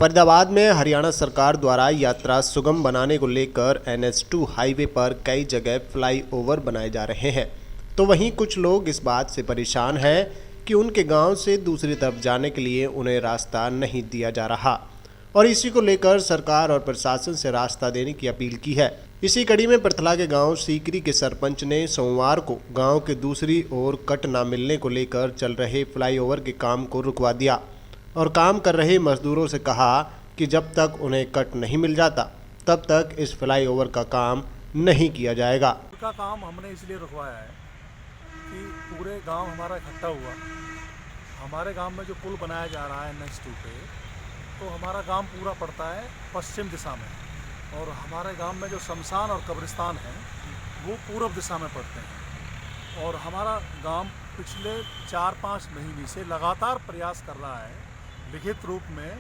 फरीदाबाद में हरियाणा सरकार द्वारा यात्रा सुगम बनाने को लेकर NH2 हाईवे पर कई जगह फ्लाईओवर बनाए जा रहे हैं। तो वहीं कुछ लोग इस बात से परेशान हैं कि उनके गांव से दूसरी तरफ जाने के लिए उन्हें रास्ता नहीं दिया जा रहा और इसी को लेकर सरकार और प्रशासन से रास्ता देने की अपील की है। इसी कड़ी में पृथला के गांव सीकरी के सरपंच ने सोमवार को गांव के दूसरी ओर कट न मिलने को लेकर चल रहे फ्लाईओवर के काम को रुकवा दिया और काम कर रहे मजदूरों से कहा कि जब तक उन्हें कट नहीं मिल जाता तब तक इस फ्लाईओवर का काम नहीं किया जाएगा। का काम हमने इसलिए रुकवाया है कि पूरे गांव हमारा इकट्ठा हुआ। हमारे गांव में जो पुल बनाया जा रहा है NH2 पे, तो हमारा गांव पूरा पड़ता है पश्चिम दिशा में और हमारे गांव में जो शमशान और कब्रिस्तान है वो पूर्व दिशा में पड़ते हैं। और हमारा गांव पिछले 4-5 महीने से लगातार प्रयास कर रहा है लिखित रूप में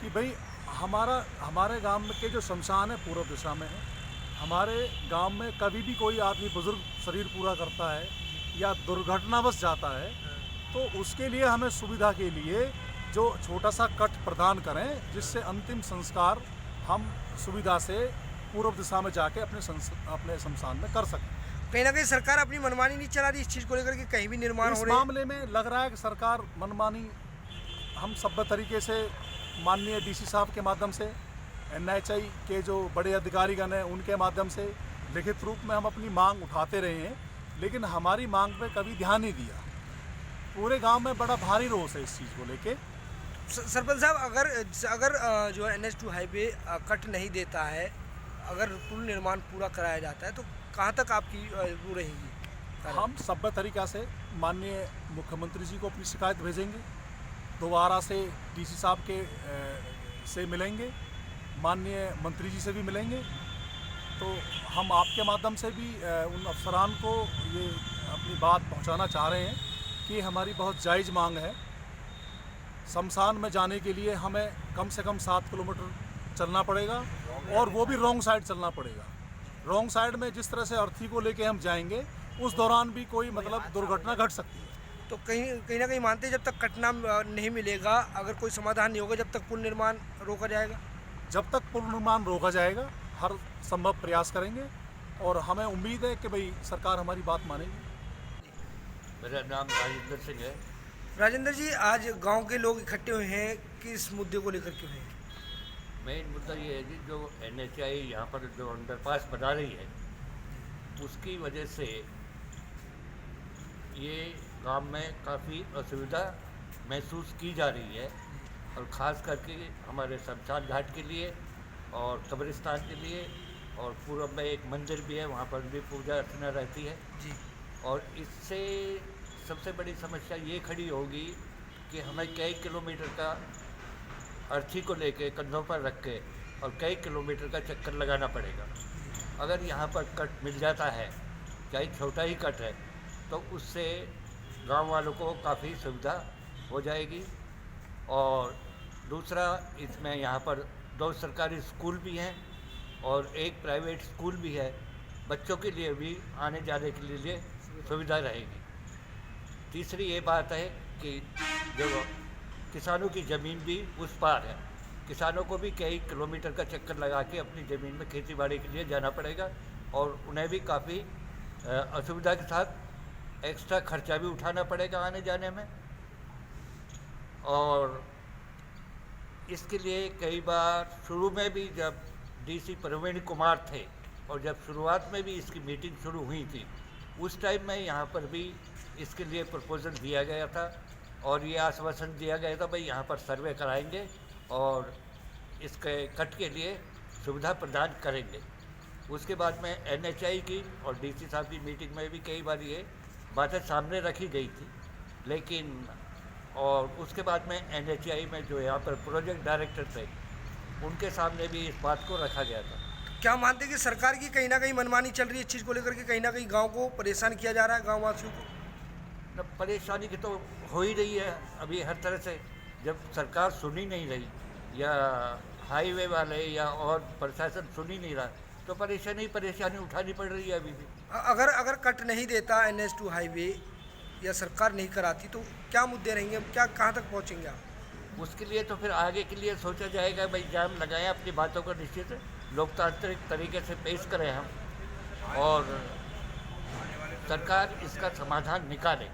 कि भाई हमारे गांव में के जो शमशान है पूर्व दिशा में है। हमारे गांव में कभी भी कोई आदमी बुजुर्ग शरीर पूरा करता है या दुर्घटनावश जाता है तो उसके लिए हमें सुविधा के लिए जो छोटा सा कट प्रदान करें जिससे अंतिम संस्कार हम सुविधा से पूर्व दिशा में जाके अपने शमशान में कर सकें। कहीं ना कहीं सरकार अपनी मनमानी नहीं चला रही इस चीज़ को लेकर कि कहीं भी निर्माण हो रहा है। इस मामले में लग रहा है कि सरकार मनमानी, हम सभ्य तरीके से माननीय DC साहब के माध्यम से NHI के जो बड़े अधिकारीगण हैं उनके माध्यम से लिखित रूप में हम अपनी मांग उठाते रहे हैं, लेकिन हमारी मांग पे कभी ध्यान नहीं दिया। पूरे गांव में बड़ा भारी रोष है इस चीज़ को लेके। सरपंच साहब, अगर जो है NH2 हाईवे कट नहीं देता है, अगर पुल निर्माण पूरा कराया जाता है तो कहाँ तक आपकी वो रहेगी? हम सभ्य तरीक़ा से माननीय मुख्यमंत्री जी को अपनी शिकायत भेजेंगे, दोबारा से DC साहब के से मिलेंगे, माननीय मंत्री जी से भी मिलेंगे। तो हम आपके माध्यम से भी उन अफसरान को ये अपनी बात पहुंचाना चाह रहे हैं कि हमारी बहुत जायज़ मांग है। शमशान में जाने के लिए हमें कम से कम 7 किलोमीटर चलना पड़ेगा और वो भी रॉन्ग साइड चलना पड़ेगा। रॉन्ग साइड में जिस तरह से अर्थी को लेके हम जाएंगे उस दौरान भी कोई दुर्घटना घट सकती है। तो कहीं ना कहीं मानते हैं जब तक कटना नहीं मिलेगा, अगर कोई समाधान नहीं होगा, जब तक पुल निर्माण रोका जाएगा? जब तक पुल निर्माण रोका जाएगा हर संभव प्रयास करेंगे और हमें उम्मीद है कि भाई सरकार हमारी बात मानेगी। मेरा नाम राजेंद्र सिंह है। राजेंद्र जी, आज गांव के लोग इकट्ठे हुए हैं, किस मुद्दे को लेकर के हुए हैं? मेन मुद्दा ये है जी, जो NHI यहाँ पर जो अंडरपास बना रही है उसकी वजह से ये गांव में काफ़ी असुविधा महसूस की जा रही है और ख़ास करके हमारे शमशान घाट के लिए और कब्रिस्तान के लिए, और पूर्व में एक मंदिर भी है वहाँ पर भी पूजा अर्चना रहती है जी। और इससे सबसे बड़ी समस्या ये खड़ी होगी कि हमें कई किलोमीटर का अर्थी को लेके कंधों पर रख के और कई किलोमीटर का चक्कर लगाना पड़ेगा। अगर यहाँ पर कट मिल जाता है, चाहे छोटा ही कट है, तो उससे गांव वालों को काफ़ी सुविधा हो जाएगी। और दूसरा, इसमें यहाँ पर 2 सरकारी स्कूल भी हैं और एक प्राइवेट स्कूल भी है। बच्चों के लिए भी आने जाने के लिए सुविधा रहेगी। तीसरी ये बात है कि जो किसानों की ज़मीन भी उस पार है, किसानों को भी कई किलोमीटर का चक्कर लगा के अपनी ज़मीन में खेती बाड़ी के लिए जाना पड़ेगा और उन्हें भी काफ़ी असुविधा के साथ एक्स्ट्रा खर्चा भी उठाना पड़ेगा आने जाने में। और इसके लिए कई बार शुरू में भी जब DC प्रवीण कुमार थे और जब शुरुआत में भी इसकी मीटिंग शुरू हुई थी, उस टाइम में यहाँ पर भी इसके लिए प्रपोज़ल दिया गया था और ये आश्वासन दिया गया था भाई यहाँ पर सर्वे कराएंगे और इसके कट के लिए सुविधा प्रदान करेंगे। उसके बाद में NHI की और DC साहब की मीटिंग में भी कई बार ये बातें सामने रखी गई थी, लेकिन और उसके बाद में NHI में जो यहाँ पर प्रोजेक्ट डायरेक्टर थे उनके सामने भी इस बात को रखा गया था। क्या मानते हैं कि सरकार की कहीं ना कहीं मनमानी चल रही है इस चीज़ को लेकर के, कहीं ना कहीं गाँव को परेशान किया जा रहा है, गाँव वासियों को? परेशानी की तो हो ही रही है अभी हर तरह से। जब सरकार सुन ही नहीं रही या हाईवे वाले या और प्रशासन सुन ही नहीं रहा तो परेशानी उठानी पड़ रही है अभी भी। अगर कट नहीं देता NH2 हाईवे या सरकार नहीं कराती तो क्या मुद्दे रहेंगे, क्या कहाँ तक पहुँचेंगे आप? उसके लिए तो फिर आगे के लिए सोचा जाएगा, भाई जाम लगाएं, अपनी बातों को निश्चित लोकतांत्रिक तरीके से पेश करें हम, और सरकार इसका समाधान निकाले।